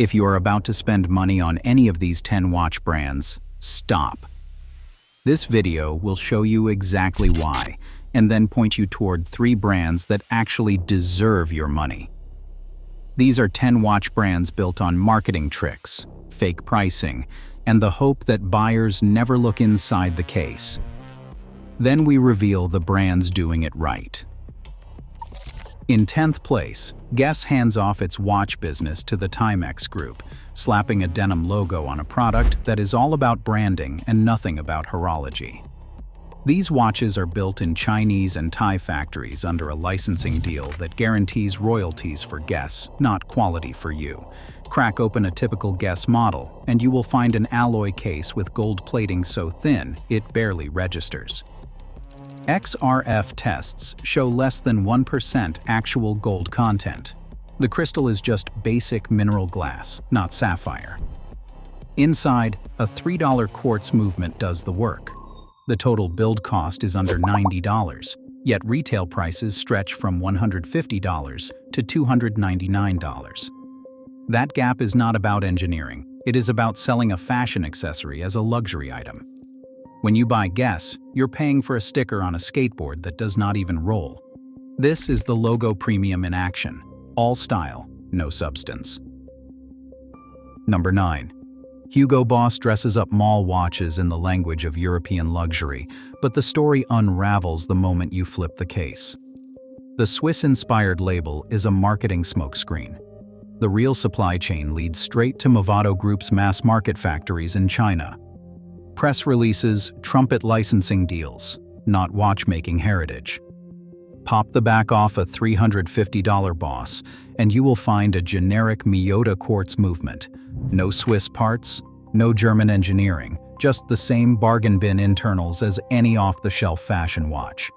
If you are about to spend money on any of these 10 watch brands, stop. This video will show you exactly why, and then point you toward 3 brands that actually deserve your money. These are 10 watch brands built on marketing tricks, fake pricing, and the hope that buyers never look inside the case. Then we reveal the brands doing it right. In 10th place, Guess hands off its watch business to the Timex Group, slapping a denim logo on a product that is all about branding and nothing about horology. These watches are built in Chinese and Thai factories under a licensing deal that guarantees royalties for Guess, not quality for you. Crack open a typical Guess model, and you will find an alloy case with gold plating so thin it barely registers. XRF tests show less than 1% actual gold content. The crystal is just basic mineral glass, not sapphire. Inside, a $3 quartz movement does the work. The total build cost is under $90, yet retail prices stretch from $150 to $299. That gap is not about engineering, it is about selling a fashion accessory as a luxury item. When you buy Guess, you're paying for a sticker on a skateboard that does not even roll. This is the logo premium in action. All style, no substance. Number 9. Hugo Boss dresses up mall watches in the language of European luxury, but the story unravels the moment you flip the case. The Swiss-inspired label is a marketing smokescreen. The real supply chain leads straight to Movado Group's mass-market factories in China. Press releases, trumpet licensing deals, not watchmaking heritage. Pop the back off a $350 Boss, and you will find a generic Miyota quartz movement. No Swiss parts, no German engineering, just the same bargain bin internals as any off-the-shelf fashion watch.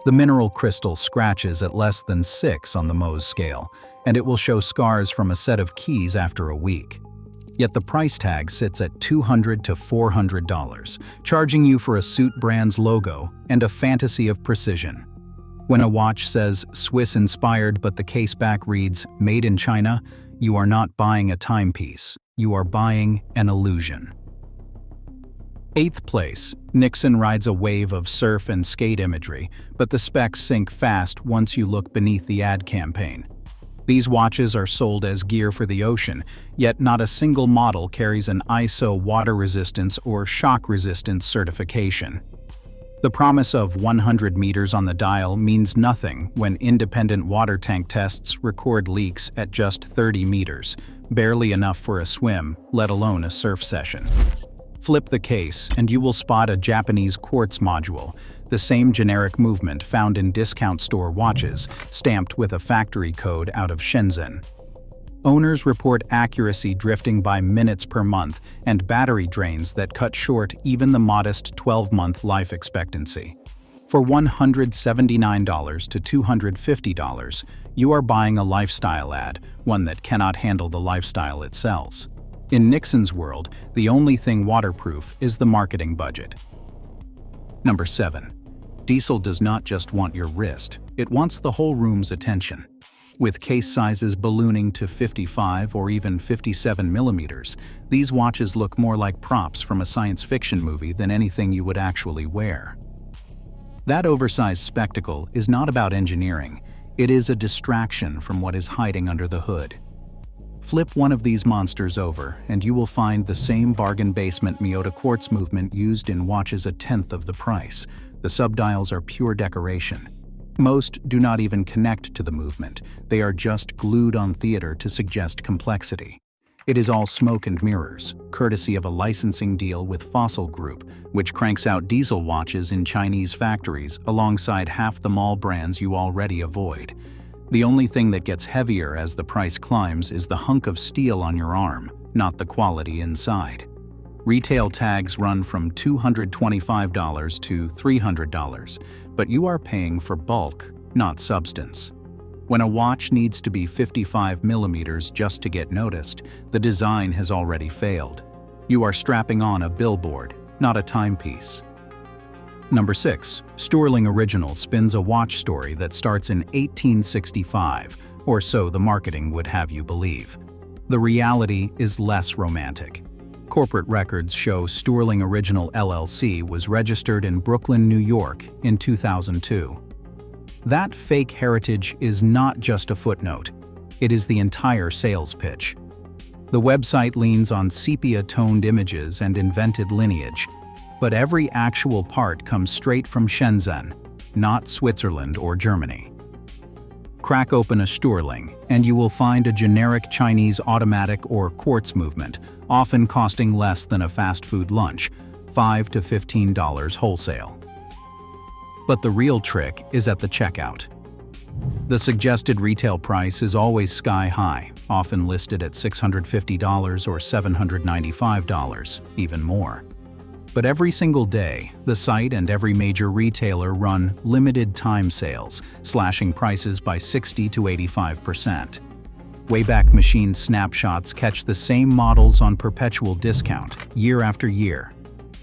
The mineral crystal scratches at less than 6 on the Mohs scale, and it will show scars from a set of keys after a week. Yet the price tag sits at $200 to $400, charging you for a suit brand's logo and a fantasy of precision. When a watch says Swiss-inspired but the caseback reads Made in China, you are not buying a timepiece, you are buying an illusion. 8th place, Nixon rides a wave of surf and skate imagery, but the specs sink fast once you look beneath the ad campaign. These watches are sold as gear for the ocean, yet not a single model carries an ISO water resistance or shock resistance certification. The promise of 100 meters on the dial means nothing when independent water tank tests record leaks at just 30 meters, barely enough for a swim, let alone a surf session. Flip the case and you will spot a Japanese quartz module, the same generic movement found in discount store watches, stamped with a factory code out of Shenzhen. Owners report accuracy drifting by minutes per month and battery drains that cut short even the modest 12-month life expectancy. For $179 to $250, you are buying a lifestyle ad, one that cannot handle the lifestyle it sells. In Nixon's world, the only thing waterproof is the marketing budget. Number 7. Tissot does not just want your wrist, it wants the whole room's attention. With case sizes ballooning to 55 or even 57 millimeters, these watches look more like props from a science fiction movie than anything you would actually wear. That oversized spectacle is not about engineering, it is a distraction from what is hiding under the hood. Flip one of these monsters over, and you will find the same bargain basement Miyota quartz movement used in watches a tenth of the price. The subdials are pure decoration. Most do not even connect to the movement, they are just glued on theater to suggest complexity. It is all smoke and mirrors, courtesy of a licensing deal with Fossil Group, which cranks out diesel watches in Chinese factories alongside half the mall brands you already avoid. The only thing that gets heavier as the price climbs is the hunk of steel on your arm, not the quality inside. Retail tags run from $225 to $300, but you are paying for bulk, not substance. When a watch needs to be 55 millimeters just to get noticed, the design has already failed. You are strapping on a billboard, not a timepiece. Number 6. Stuhrling Original spins a watch story that starts in 1865, or so the marketing would have you believe. The reality is less romantic. Corporate records show Stuhrling Original LLC was registered in Brooklyn, New York in 2002. That fake heritage is not just a footnote. It is the entire sales pitch. The website leans on sepia-toned images and invented lineage, but every actual part comes straight from Shenzhen, not Switzerland or Germany. Crack open a Stuhrling, and you will find a generic Chinese automatic or quartz movement, often costing less than a fast food lunch, $5 to $15 wholesale. But the real trick is at the checkout. The suggested retail price is always sky high, often listed at $650 or $795, even more. But every single day, the site and every major retailer run limited time sales, slashing prices by 60 to 85%. Wayback Machine snapshots catch the same models on perpetual discount, year after year.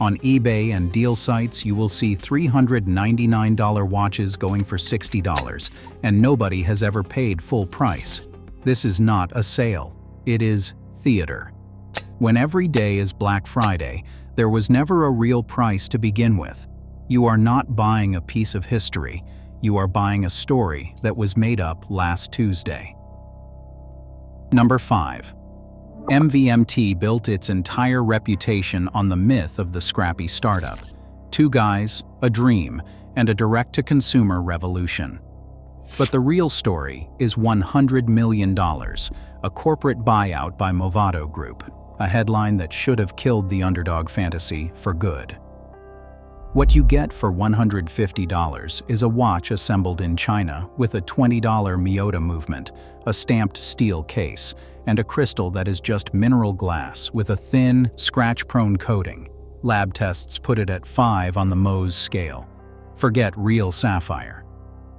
On eBay and deal sites, you will see $399 watches going for $60, and nobody has ever paid full price. This is not a sale. It is theater. When every day is Black Friday, there was never a real price to begin with. You are not buying a piece of history. You are buying a story that was made up last Tuesday. Number 5. MVMT built its entire reputation on the myth of the scrappy startup. 2 guys, a dream, and a direct-to-consumer revolution. But the real story is $100 million, a corporate buyout by Movado Group, a headline that should have killed the underdog fantasy for good. What you get for $150 is a watch assembled in China with a $20 Miyota movement, a stamped steel case, and a crystal that is just mineral glass with a thin, scratch-prone coating. Lab tests put it at 5 on the Mohs scale. Forget real sapphire.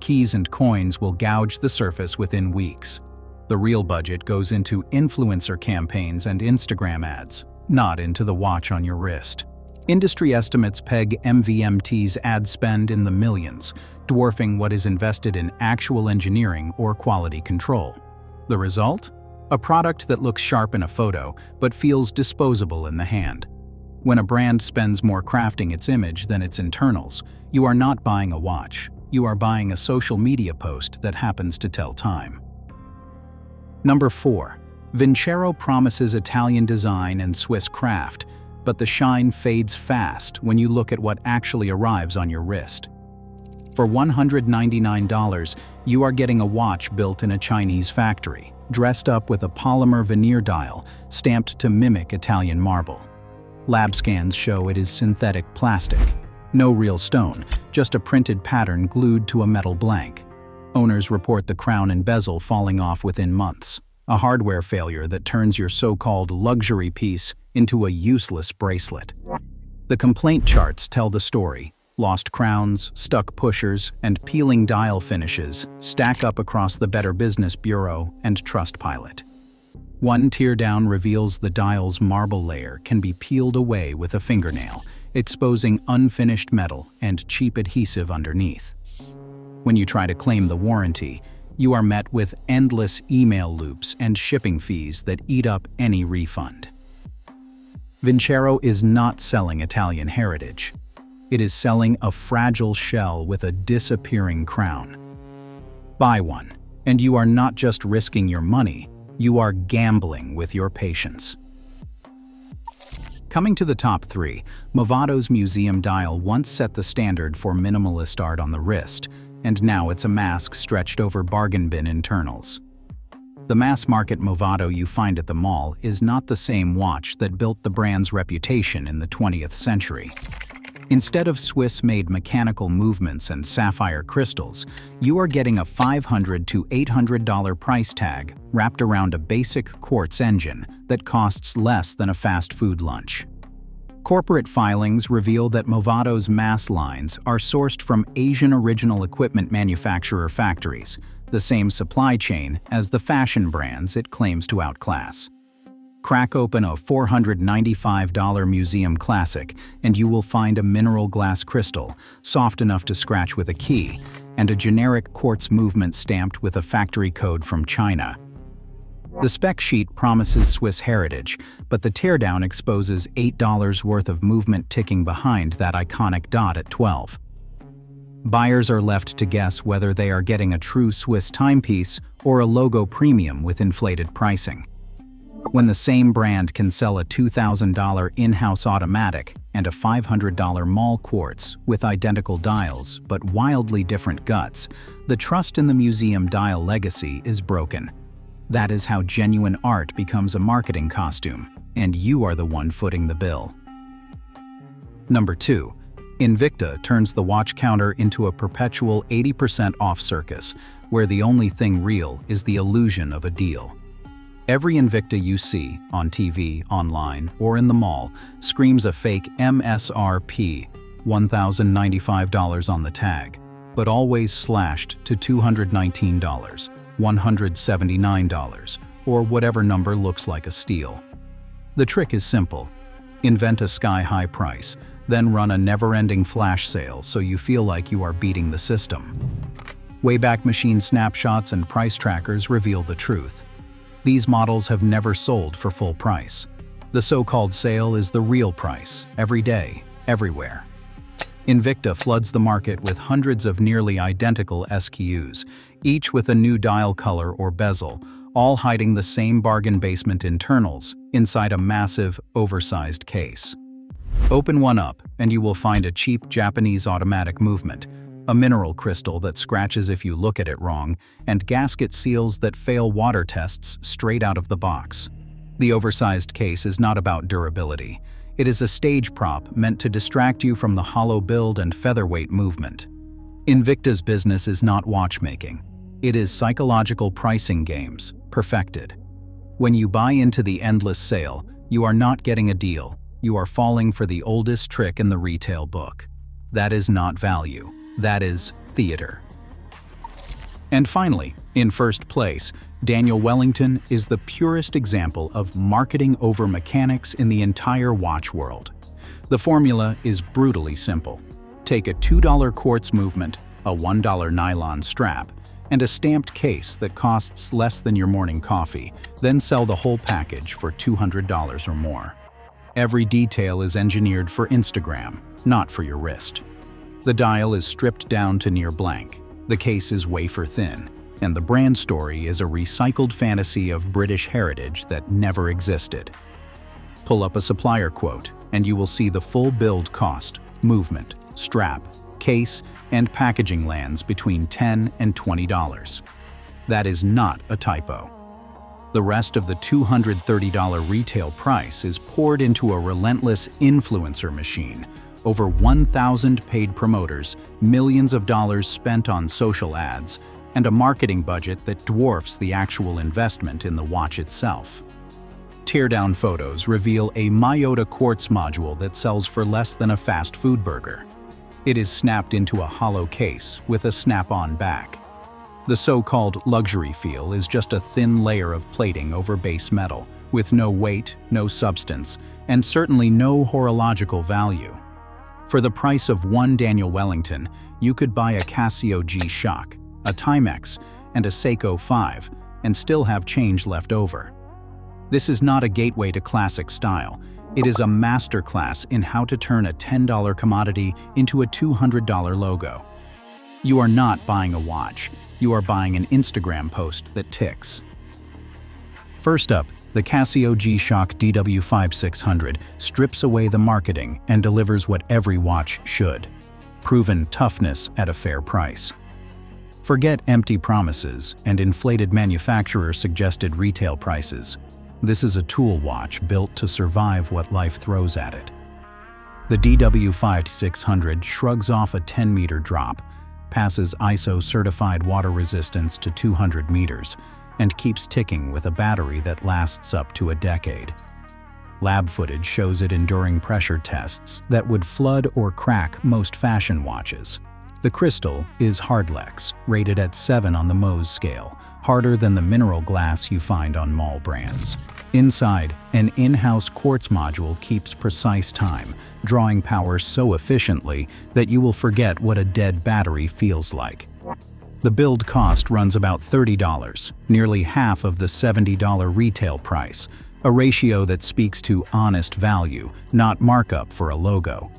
Keys and coins will gouge the surface within weeks. The real budget goes into influencer campaigns and Instagram ads, not into the watch on your wrist. Industry estimates peg MVMT's ad spend in the millions, dwarfing what is invested in actual engineering or quality control. The result? A product that looks sharp in a photo, but feels disposable in the hand. When a brand spends more crafting its image than its internals, you are not buying a watch. You are buying a social media post that happens to tell time. Number 4. Vincero promises Italian design and Swiss craft, but the shine fades fast when you look at what actually arrives on your wrist. For $199, you are getting a watch built in a Chinese factory, dressed up with a polymer veneer dial stamped to mimic Italian marble. Lab scans show it is synthetic plastic. No real stone, just a printed pattern glued to a metal blank. Owners report the crown and bezel falling off within months, a hardware failure that turns your so-called luxury piece into a useless bracelet. The complaint charts tell the story. Lost crowns, stuck pushers, and peeling dial finishes stack up across the Better Business Bureau and Trustpilot. One teardown reveals the dial's marble layer can be peeled away with a fingernail, exposing unfinished metal and cheap adhesive underneath. When you try to claim the warranty, you are met with endless email loops and shipping fees that eat up any refund. Vincero is not selling Italian heritage. It is selling a fragile shell with a disappearing crown. Buy one, and you are not just risking your money, you are gambling with your patience. Coming to the top 3, Movado's museum dial once set the standard for minimalist art on the wrist, and now it's a mask stretched over bargain bin internals. The mass-market Movado you find at the mall is not the same watch that built the brand's reputation in the 20th century. Instead of Swiss-made mechanical movements and sapphire crystals, you are getting a $500 to $800 price tag wrapped around a basic quartz engine that costs less than a fast food lunch. Corporate filings reveal that Movado's mass lines are sourced from Asian original equipment manufacturer factories, the same supply chain as the fashion brands it claims to outclass. Crack open a $495 museum classic, and you will find a mineral glass crystal, soft enough to scratch with a key, and a generic quartz movement stamped with a factory code from China. The spec sheet promises Swiss heritage, but the teardown exposes $8 worth of movement ticking behind that iconic dot at 12. Buyers are left to guess whether they are getting a true Swiss timepiece or a logo premium with inflated pricing. When the same brand can sell a $2,000 in-house automatic and a $500 mall quartz with identical dials but wildly different guts, the trust in the museum dial legacy is broken. That is how genuine art becomes a marketing costume, and you are the one footing the bill. Number 2. Invicta turns the watch counter into a perpetual 80% off circus, where the only thing real is the illusion of a deal. Every Invicta you see, on TV, online, or in the mall, screams a fake MSRP, $1,095 on the tag, but always slashed to $219, $179, or whatever number looks like a steal. The trick is simple. Invent a sky-high price, then run a never-ending flash sale so you feel like you are beating the system. Wayback Machine snapshots and price trackers reveal the truth. These models have never sold for full price. The so-called sale is the real price, every day, everywhere. Invicta floods the market with hundreds of nearly identical SKUs, each with a new dial color or bezel, all hiding the same bargain basement internals inside a massive, oversized case. Open one up, and you will find a cheap Japanese automatic movement, a mineral crystal that scratches if you look at it wrong, and gasket seals that fail water tests straight out of the box. The oversized case is not about durability. It is a stage prop meant to distract you from the hollow build and featherweight movement. Invicta's business is not watchmaking. It is psychological pricing games, perfected. When you buy into the endless sale, you are not getting a deal. You are falling for the oldest trick in the retail book. That is not value. That is theater. And finally, in first place, Daniel Wellington is the purest example of marketing over mechanics in the entire watch world. The formula is brutally simple. Take a $2 quartz movement, a $1 nylon strap, and a stamped case that costs less than your morning coffee, then sell the whole package for $200 or more. Every detail is engineered for Instagram, not for your wrist. The dial is stripped down to near blank, the case is wafer thin, and the brand story is a recycled fantasy of British heritage that never existed. Pull up a supplier quote, and you will see the full build cost, movement, strap, case, and packaging lands between $10 and $20. That is not a typo. The rest of the $230 retail price is poured into a relentless influencer machine. Over 1,000 paid promoters, millions of dollars spent on social ads, and a marketing budget that dwarfs the actual investment in the watch itself. Teardown photos reveal a Myota quartz module that sells for less than a fast food burger. It is snapped into a hollow case with a snap-on back. The so-called luxury feel is just a thin layer of plating over base metal, with no weight, no substance, and certainly no horological value. For the price of one Daniel Wellington, you could buy a Casio G-Shock, a Timex, and a Seiko 5, and still have change left over. This is not a gateway to classic style. It is a masterclass in how to turn a $10 commodity into a $200 logo. You are not buying a watch. You are buying an Instagram post that ticks. First up, the Casio G-Shock DW5600 strips away the marketing and delivers what every watch should: proven toughness at a fair price. Forget empty promises and inflated manufacturer-suggested retail prices. This is a tool watch built to survive what life throws at it. The DW5600 shrugs off a 10-meter drop, passes ISO-certified water resistance to 200 meters, and keeps ticking with a battery that lasts up to a decade. Lab footage shows it enduring pressure tests that would flood or crack most fashion watches. The crystal is Hardlex, rated at 7 on the Mohs scale, harder than the mineral glass you find on mall brands. Inside, an in-house quartz module keeps precise time, drawing power so efficiently that you will forget what a dead battery feels like. The build cost runs about $30, nearly half of the $70 retail price, a ratio that speaks to honest value, not markup for a logo.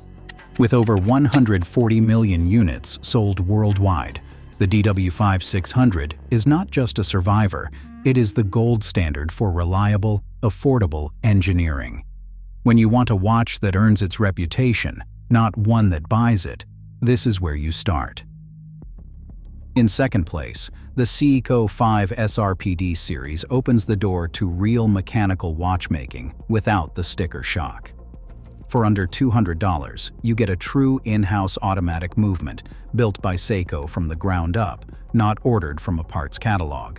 With over 140 million units sold worldwide, the DW5600 is not just a survivor, it is the gold standard for reliable, affordable engineering. When you want a watch that earns its reputation, not one that buys it, this is where you start. In second place, the Seiko 5 SRPD series opens the door to real mechanical watchmaking without the sticker shock. For under $200, you get a true in-house automatic movement built by Seiko from the ground up, not ordered from a parts catalog.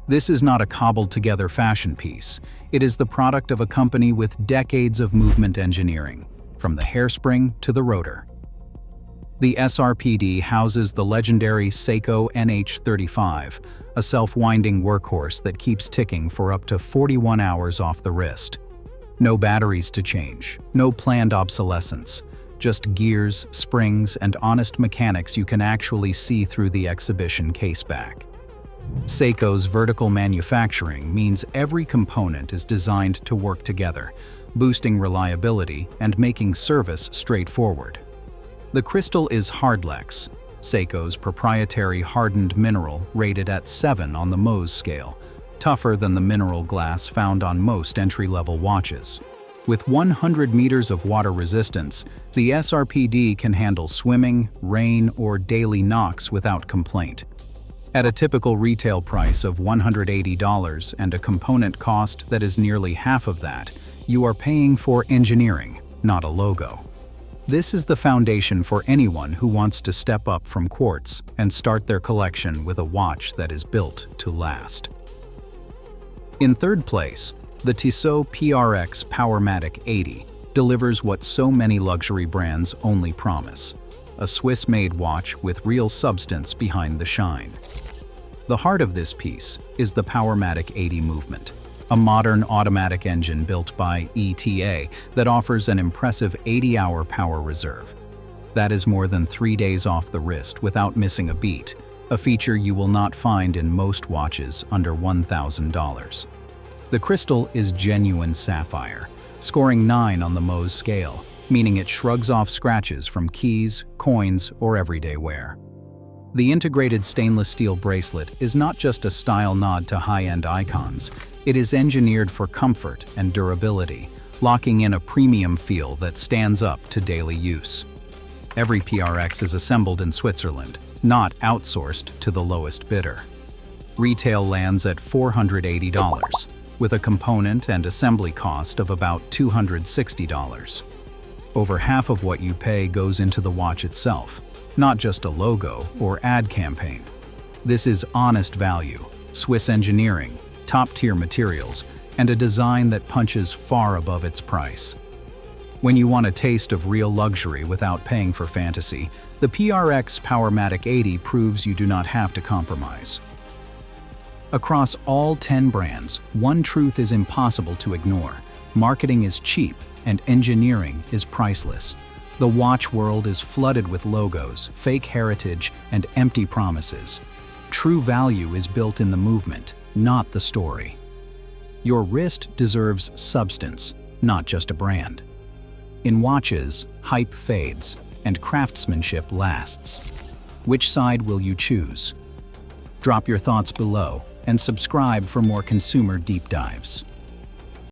This is not a cobbled-together fashion piece. It is the product of a company with decades of movement engineering, from the hairspring to the rotor. The SRPD houses the legendary Seiko NH35, a self-winding workhorse that keeps ticking for up to 41 hours off the wrist. No batteries to change, no planned obsolescence, just gears, springs, and honest mechanics you can actually see through the exhibition caseback. Seiko's vertical manufacturing means every component is designed to work together, boosting reliability and making service straightforward. The crystal is Hardlex, Seiko's proprietary hardened mineral rated at 7 on the Mohs scale, tougher than the mineral glass found on most entry-level watches. With 100 meters of water resistance, the SRPD can handle swimming, rain, or daily knocks without complaint. At a typical retail price of $180 and a component cost that is nearly half of that, you are paying for engineering, not a logo. This is the foundation for anyone who wants to step up from quartz and start their collection with a watch that is built to last. In third place, the Tissot PRX Powermatic 80 delivers what so many luxury brands only promise: a Swiss-made watch with real substance behind the shine. The heart of this piece is the Powermatic 80 movement, a modern automatic engine built by ETA that offers an impressive 80-hour power reserve. That is more than 3 days off the wrist without missing a beat, a feature you will not find in most watches under $1,000. The crystal is genuine sapphire, scoring 9 on the Mohs scale, meaning it shrugs off scratches from keys, coins, or everyday wear. The integrated stainless steel bracelet is not just a style nod to high-end icons, it is engineered for comfort and durability, locking in a premium feel that stands up to daily use. Every PRX is assembled in Switzerland, not outsourced to the lowest bidder. Retail lands at $480, with a component and assembly cost of about $260. Over half of what you pay goes into the watch itself, not just a logo or ad campaign. This is honest value, Swiss engineering, top-tier materials, and a design that punches far above its price. When you want a taste of real luxury without paying for fantasy, the PRX Powermatic 80 proves you do not have to compromise. Across all 10 brands, one truth is impossible to ignore: marketing is cheap and engineering is priceless. The watch world is flooded with logos, fake heritage, and empty promises. True value is built in the movement, not the story. Your wrist deserves substance, not just a brand. In watches, hype fades, and craftsmanship lasts. Which side will you choose? Drop your thoughts below and subscribe for more consumer deep dives.